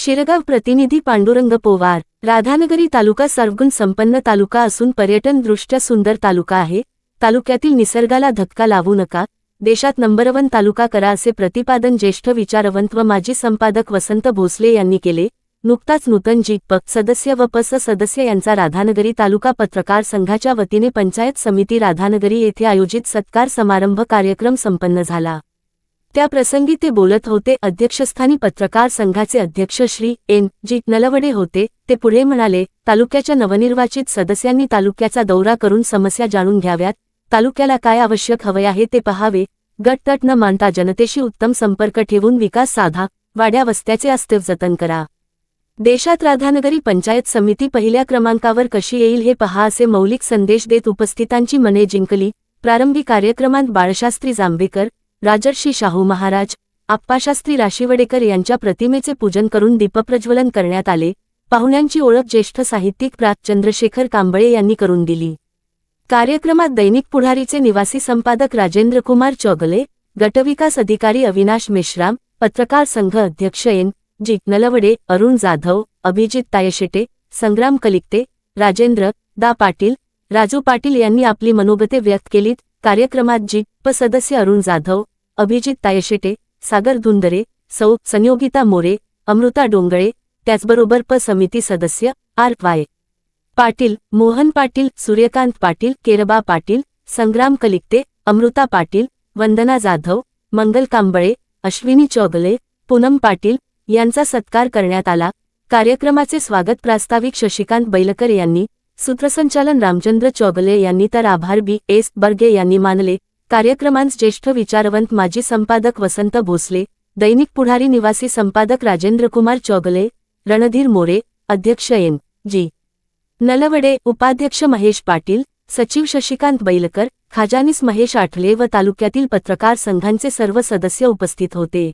शिरगाव प्रतिनिधी पांडुरंग पोवार। राधानगरी तालुका सर्वगुण संपन्न तालुका असून पर्यटनदृष्ट्या सुंदर तालुका आहे। तालुक्यातील निसर्गाला धक्का लावू नका, देशात नंबर 1 तालुका करा असे प्रतिपादन ज्येष्ठ विचारवंत व माजी संपादक वसंत भोसले यांनी केले। नुकताच नूतन जी.प. सदस्य व प.स. सदस्य यांचा राधानगरी तालुका पत्रकार संघाच्या वतीने पंचायत समिती राधानगरी येथे आयोजित सत्कार समारंभ कार्यक्रम संपन्न झाला। त्या प्रसंगी ते बोलत होते। अध्यक्षस्थानी पत्रकार संघाचे अध्यक्ष श्री N.G. नलवडे होते। ते पुढे म्हणाले, तालुक्याच्या नवनिर्वाचित सदस्यांनी तालुक्याचा दौरा करून समस्या जाणून घ्याव्यात, तालुक्याला काय आवश्यक हवे आहे ते पहावे, गटतट न मानता जनतेशी उत्तम संपर्क ठेवून विकास साधा, वाड्या वस्त्याचे अस्तित्व जतन करा। देशात राधानगरी पंचायत समिती पहिल्या क्रमांकावर कशी येईल हे पहा असे मौलिक संदेश देत उपस्थितांची मने जिंकली। प्रारंभी कार्यक्रमात बाळशास्त्री जांभेकर, राजर्षी शाहू महाराज, आप्पाशास्त्री राशिवडेकर यांच्या प्रतिमेचे पूजन करून दीपप्रज्वलन करण्यात आले। पाहुण्यांची ओळख ज्येष्ठ साहित्यिक प्रा. चंद्रशेखर कांबळे यांनी करून दिली। कार्यक्रमात दैनिक पुढारीचे निवासी संपादक राजेंद्र कुमार चौगले, गटविकास अधिकारी अविनाश मेश्राम, पत्रकार संघ अध्यक्ष N.G. नलवडे, अरुण जाधव, अभिजित तायशेटे, संग्राम कलिकते, राजेंद्र दा पाटील, राजू पाटील यांनी आपली मनोगते व्यक्त केलीत। कार्यक्रमात जी.प. सदस्य अरुण जाधव, अभिजित तायशेटे, सागर धुंदरे, सौ. संयोगिता मोरे, अमृता डोंगळे, त्याचबरोबर प. समिती सदस्य R.Y. पाटील, मोहन पाटील, सूर्यकांत पाटील, केरबा पाटील, संग्राम कलिकते, अमृता पाटील, वंदना जाधव, मंगल कांबळे, अश्विनी चौगले, पूनम पाटील यांचा सत्कार करण्यात आला। कार्यक्रमाचे स्वागत प्रास्ताविक शशिकांत बैलकर यांनी, सूत्रसंचालन रामचंद्र चौगले यांनी तर आभार B.S. बर्गे यांनी मानले। कार्यक्रमांस ज्येष्ठ विचारवंत माजी संपादक वसंत भोसले, दैनिक पुढारी निवासी संपादक राजेंद्र कुमार चौगले, रणधीर मोरे, अध्यक्ष N.G. नलवडे, उपाध्यक्ष महेश पाटील, सचिव शशिकांत बैलकर, खजानीस महेश आठले व तालुक्यातील पत्रकार संघांचे सर्व सदस्य उपस्थित होते।